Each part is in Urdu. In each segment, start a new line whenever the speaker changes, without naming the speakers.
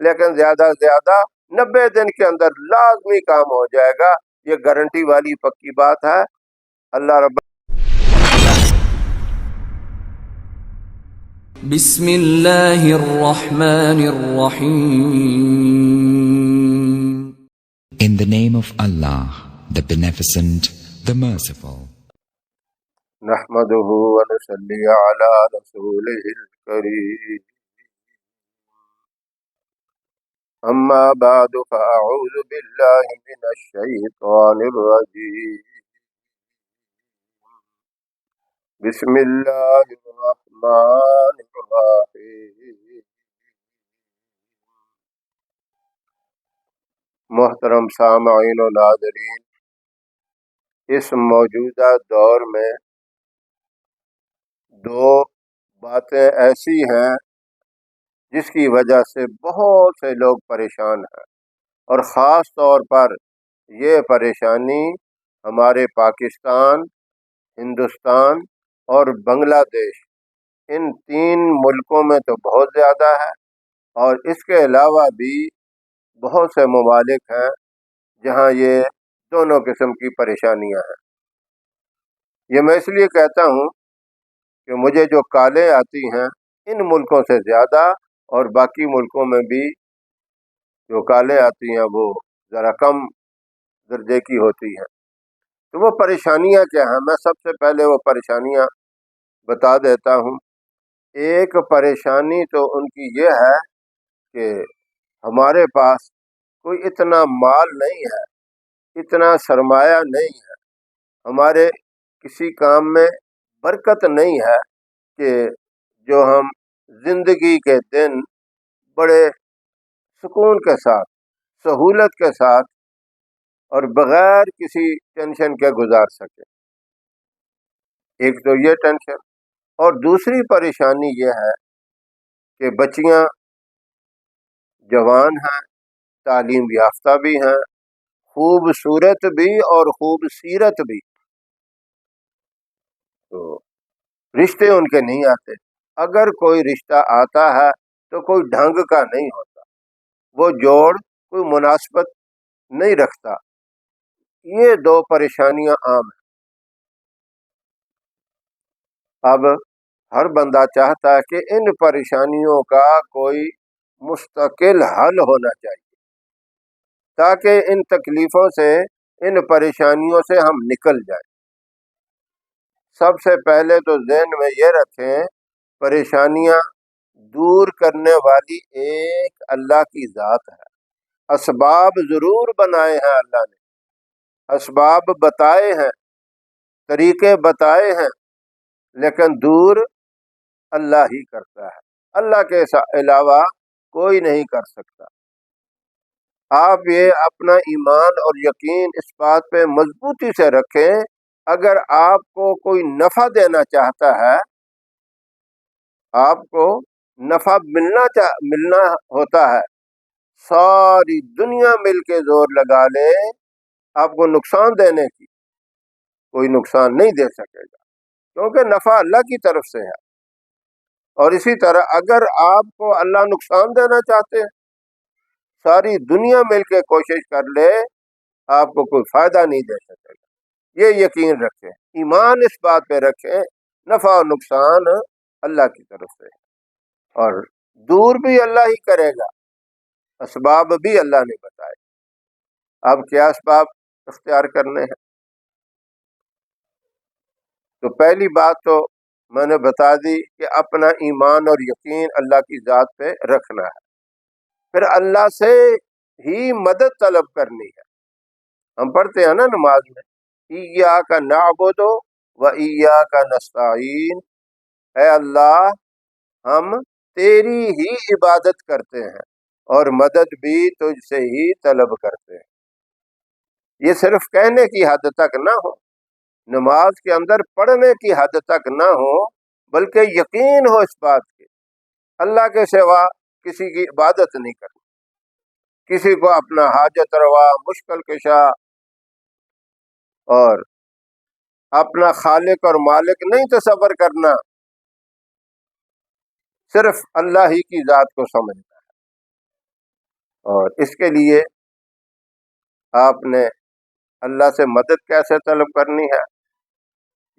لیکن زیادہ سے زیادہ 90 دن کے اندر لازمی کام ہو جائے گا. یہ گارنٹی والی پکی بات ہے. اللہ رب
بسم اللہ الرحمن الرحیم.
In the name of Allah, the Beneficent, the Merciful.
نحمده ونصلي على رسوله الكريم. أما بعد فأعوذ بالله من الشيطان الرجيم. بسم الله الرحمن الرحيم. محترم سامعین و ناظرین، اس موجودہ دور میں دو باتیں ایسی ہیں جس کی وجہ سے بہت سے لوگ پریشان ہیں، اور خاص طور پر یہ پریشانی ہمارے پاکستان، ہندوستان اور بنگلہ دیش، ان 3 ملکوں میں تو بہت زیادہ ہے، اور اس کے علاوہ بھی بہت سے ممالک ہیں جہاں یہ دونوں قسم کی پریشانیاں ہیں. یہ میں اس لیے کہتا ہوں کہ مجھے جو کالیں آتی ہیں ان ملکوں سے زیادہ، اور باقی ملکوں میں بھی جو کالیں آتی ہیں وہ ذرا کم درجے کی ہوتی ہیں. تو وہ پریشانیاں کیا ہیں؟ میں سب سے پہلے وہ پریشانیاں بتا دیتا ہوں. ایک پریشانی تو ان کی یہ ہے کہ ہمارے پاس کوئی اتنا مال نہیں ہے، اتنا سرمایہ نہیں ہے، ہمارے کسی کام میں برکت نہیں ہے کہ جو ہم زندگی کے دن بڑے سکون کے ساتھ، سہولت کے ساتھ اور بغیر کسی ٹینشن کے گزار سکیں. ایک تو یہ ٹینشن، اور دوسری پریشانی یہ ہے کہ بچیاں جوان ہیں، تعلیم یافتہ بھی ہیں، خوبصورت بھی اور خوبصیرت بھی، تو رشتے ان کے نہیں آتے. اگر کوئی رشتہ آتا ہے تو کوئی ڈھنگ کا نہیں ہوتا، وہ جوڑ کوئی مناسبت نہیں رکھتا. یہ 2 پریشانیاں عام ہیں. اب ہر بندہ چاہتا ہے کہ ان پریشانیوں کا کوئی مستقل حل ہونا چاہیے، تاکہ ان تکلیفوں سے، ان پریشانیوں سے ہم نکل جائیں. سب سے پہلے تو ذہن میں یہ رکھیں، پریشانیاں دور کرنے والی ایک اللہ کی ذات ہے. اسباب ضرور بنائے ہیں اللہ نے، اسباب بتائے ہیں، طریقے بتائے ہیں، لیکن دور اللہ ہی کرتا ہے. اللہ کے علاوہ کوئی نہیں کر سکتا. آپ یہ اپنا ایمان اور یقین اس بات پہ مضبوطی سے رکھیں، اگر آپ کو کوئی نفع دینا چاہتا ہے، آپ کو نفع ملنا ہوتا ہے، ساری دنیا مل کے زور لگا لے آپ کو نقصان دینے کی، کوئی نقصان نہیں دے سکے گا، کیونکہ نفع اللہ کی طرف سے ہے. اور اسی طرح اگر آپ کو اللہ نقصان دینا چاہتے ہیں، ساری دنیا مل کے کوشش کر لے، آپ کو کوئی فائدہ نہیں دے سکے گا. یہ یقین رکھیں، ایمان اس بات پہ رکھیں، نفع و نقصان اللہ کی طرف سے ہے، اور دور بھی اللہ ہی کرے گا، اسباب بھی اللہ نے بتائے. اب کیا اسباب اختیار کرنے ہیں؟ تو پہلی بات تو میں نے بتا دی کہ اپنا ایمان اور یقین اللہ کی ذات پہ رکھنا ہے. پھر اللہ سے ہی مدد طلب کرنی ہے. ہم پڑھتے ہیں نا نماز میں، ایاک نعبد و ایاک نستعین، اے اللہ ہم تیری ہی عبادت کرتے ہیں اور مدد بھی تجھ سے ہی طلب کرتے ہیں. یہ صرف کہنے کی حد تک نہ ہو، نماز کے اندر پڑھنے کی حد تک نہ ہو، بلکہ یقین ہو اس بات کے اللہ کے سوا کسی کی عبادت نہیں کرنی، کسی کو اپنا حاجت روا، مشکل کشا اور اپنا خالق اور مالک نہیں تصور کرنا، صرف اللہ ہی کی ذات کو سمجھنا ہے. اور اس کے لیے آپ نے اللہ سے مدد کیسے طلب کرنی ہے؟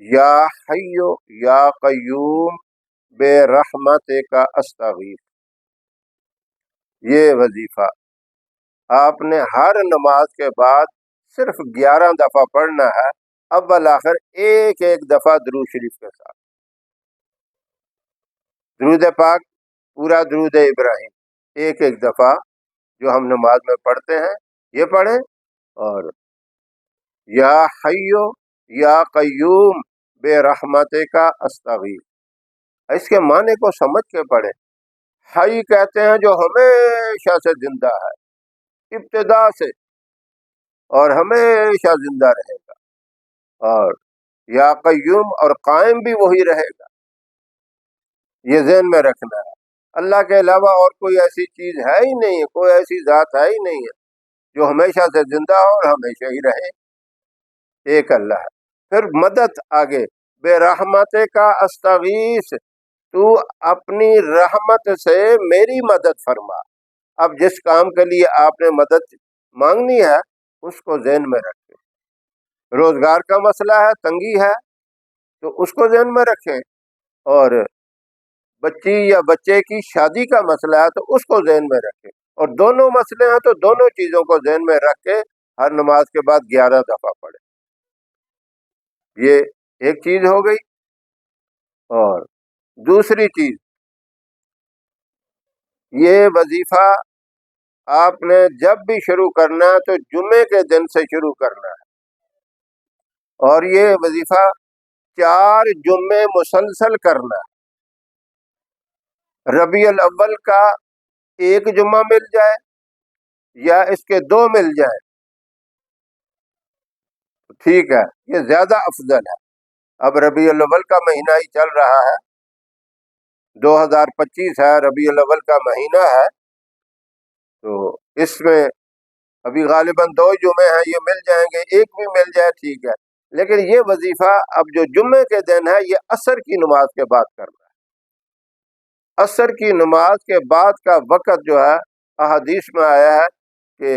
یا حیو یا قیوم بے رحمت کا استغیث، یہ وظیفہ آپ نے ہر نماز کے بعد صرف 11 دفعہ پڑھنا ہے، اول آخر ایک ایک دفعہ درود شریف کے ساتھ۔ درود پاک پورا درود ابراہیم ایک ایک دفعہ جو ہم نماز میں پڑھتے ہیں یہ پڑھیں، اور یا حیو یا قیوم بے رحمت کا استغیث، اس کے معنی کو سمجھ کے پڑھیں۔ حی کہتے ہیں جو ہمیشہ سے زندہ ہے، ابتدا سے، اور ہمیشہ زندہ رہے گا، اور یا قیوم اور قائم بھی وہی رہے گا، یہ ذہن میں رکھنا ہے۔ اللہ کے علاوہ اور کوئی ایسی چیز ہے ہی نہیں ہے، کوئی ایسی ذات ہے ہی نہیں ہے جو ہمیشہ سے زندہ ہو اور ہمیشہ ہی رہے، ایک اللہ ہے۔ پھر مدد آگے، بے رحمت کا استغیث، تو اپنی رحمت سے میری مدد فرما۔ اب جس کام کے لیے آپ نے مدد مانگنی ہے اس کو ذہن میں رکھیں۔ روزگار کا مسئلہ ہے، تنگی ہے، تو اس کو ذہن میں رکھیں، اور بچی یا بچے کی شادی کا مسئلہ ہے تو اس کو ذہن میں رکھیں، اور دونوں مسئلے ہیں تو دونوں چیزوں کو ذہن میں رکھ کے ہر نماز کے بعد 11 دفعہ پڑھیں۔ یہ ایک چیز ہو گئی۔ اور دوسری چیز، یہ وظیفہ آپ نے جب بھی شروع کرنا ہے تو جمعے کے دن سے شروع کرنا ہے، اور یہ وظیفہ 4 جمعے مسلسل کرنا ہے۔ ربیع الاول کا ایک جمعہ مل جائے یا اس کے 2 مل جائے ٹھیک ہے، یہ زیادہ افضل ہے۔ اب ربیع الاول کا مہینہ ہی چل رہا ہے، 2025 ہے، ربیع الاول کا مہینہ ہے، تو اس میں ابھی غالباً 2 جمعے ہیں، یہ مل جائیں گے، ایک بھی مل جائے ٹھیک ہے، لیکن یہ وظیفہ اب جو جمعے کے دن ہے یہ عصر کی نماز کے بعد کرنا ہے۔ عصر کی نماز کے بعد کا وقت جو ہے احادیث میں آیا ہے کہ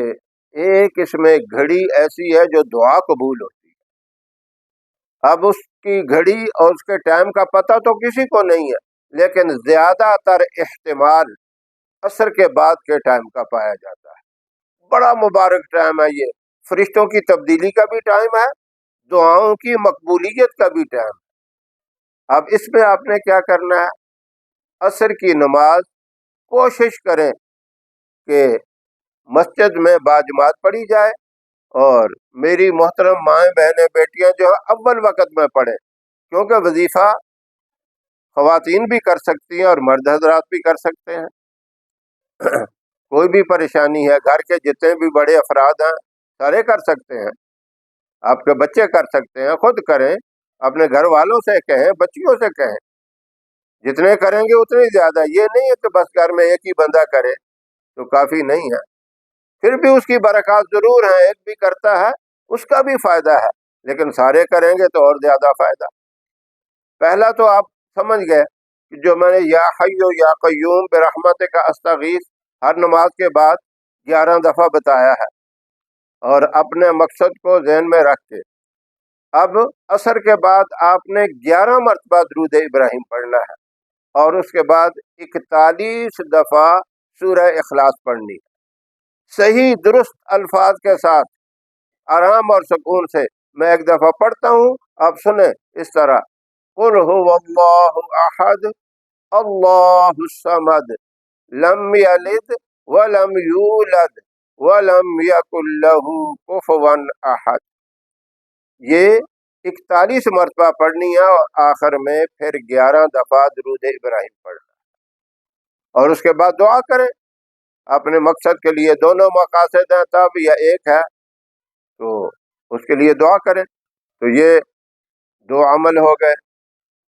ایک اس میں گھڑی ایسی ہے جو دعا قبول ہوتی ہے۔ اب اس کی گھڑی اور اس کے ٹائم کا پتہ تو کسی کو نہیں ہے، لیکن زیادہ تر احتمال عصر کے بعد کے ٹائم کا پایا جاتا ہے۔ بڑا مبارک ٹائم ہے یہ، فرشتوں کی تبدیلی کا بھی ٹائم ہے، دعاؤں کی مقبولیت کا بھی ٹائم ہے۔ اب اس میں آپ نے کیا کرنا ہے؟ عصر کی نماز کوشش کریں کہ مسجد میں باجماعت پڑھی جائے، اور میری محترم مائیں بہنیں بیٹیاں جو ہے اول وقت میں پڑھیں، کیونکہ وظیفہ خواتین بھی کر سکتی ہیں اور مرد حضرات بھی کر سکتے ہیں۔ کوئی بھی پریشانی ہے، گھر کے جتنے بھی بڑے افراد ہیں سارے کر سکتے ہیں، آپ کے بچے کر سکتے ہیں، خود کریں، اپنے گھر والوں سے کہیں، بچیوں سے کہیں، جتنے کریں گے اتنے ہی زیادہ۔ یہ نہیں ہے کہ بس گھر میں ایک ہی بندہ کرے تو کافی نہیں ہے، پھر بھی اس کی برکات ضرور ہیں، ایک بھی کرتا ہے اس کا بھی فائدہ ہے، لیکن سارے کریں گے تو اور زیادہ فائدہ۔ پہلا تو آپ سمجھ گئے کہ جو میں نے یا حیو یا قیوم برحمتک استغیث ہر نماز کے بعد 11 دفعہ بتایا ہے، اور اپنے مقصد کو ذہن میں رکھ کے اب عصر کے بعد آپ نے 11 مرتبہ درود ابراہیم پڑھنا ہے، اور اس کے بعد 41 دفعہ سورہ اخلاص پڑھنی ہے، صحیح درست الفاظ کے ساتھ، آرام اور سکون سے۔ میں ایک دفعہ پڑھتا ہوں، آپ سنیں اس طرح: قل هو اللہ احد اللہ الصمد لم یلد ولم یولد ولم یکن له کفوا احد۔ یہ 41 مرتبہ پڑھنی ہے، اور آخر میں پھر 11 دفعہ درود ابراہیم پڑھنا، اور اس کے بعد دعا کریں اپنے مقصد کے لیے۔ دونوں مقاصد ہیں تب یا ایک ہے تو اس کے لیے دعا کریں۔ تو یہ 2 عمل ہو گئے۔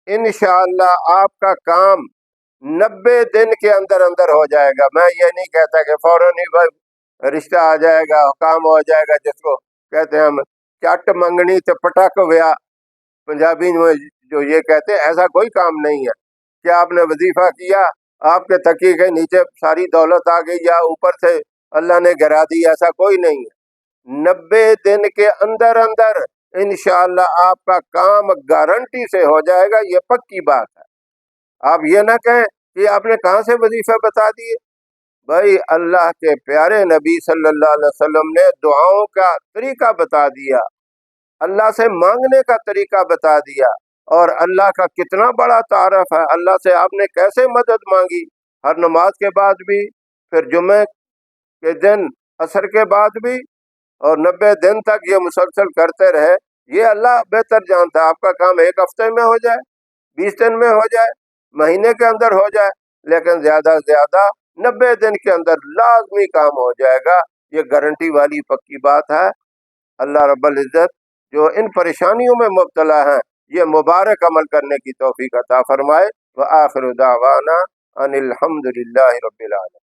انشاءاللہ آپ کا کام 90 دن کے اندر اندر ہو جائے گا۔ میں یہ نہیں کہتا کہ فوراً ہی رشتہ آ جائے گا، کام ہو جائے گا، جس کو کہتے ہیں ہم چٹ منگنی تے پٹک ویا، پنجابی میں جو یہ کہتے ہیں، ایسا کوئی کام نہیں ہے کہ آپ نے وظیفہ کیا، آپ کے تکیے کے نیچے ساری دولت آ گئی، یا اوپر سے اللہ نے گرا دی، ایسا کوئی نہیں ہے۔ 90 دن کے اندر اندر انشاءاللہ آپ کا کام گارنٹی سے ہو جائے گا، یہ پکی بات ہے۔ آپ یہ نہ کہیں کہ آپ نے کہاں سے وظیفہ بتا دیے۔ بھائی اللہ کے پیارے نبی صلی اللہ علیہ وسلم نے دعاؤں کا طریقہ بتا دیا، اللہ سے مانگنے کا طریقہ بتا دیا، اور اللہ کا کتنا بڑا تعارف ہے، اللہ سے آپ نے کیسے مدد مانگی، ہر نماز کے بعد بھی، پھر جمعے کے دن عصر کے بعد بھی، اور 90 دن تک یہ مسلسل کرتے رہے۔ یہ اللہ بہتر جانتا ہے، آپ کا کام 1 ہفتے میں ہو جائے، 20 دن میں ہو جائے، مہینے کے اندر ہو جائے، لیکن زیادہ سے زیادہ 90 دن کے اندر لازمی کام ہو جائے گا، یہ گارنٹی والی پکی بات ہے۔ اللہ رب العزت جو ان پریشانیوں میں مبتلا ہیں، یہ مبارک عمل کرنے کی توفیق عطا فرمائے۔ وآخر دعوانا ان الحمد للہ رب العالمین۔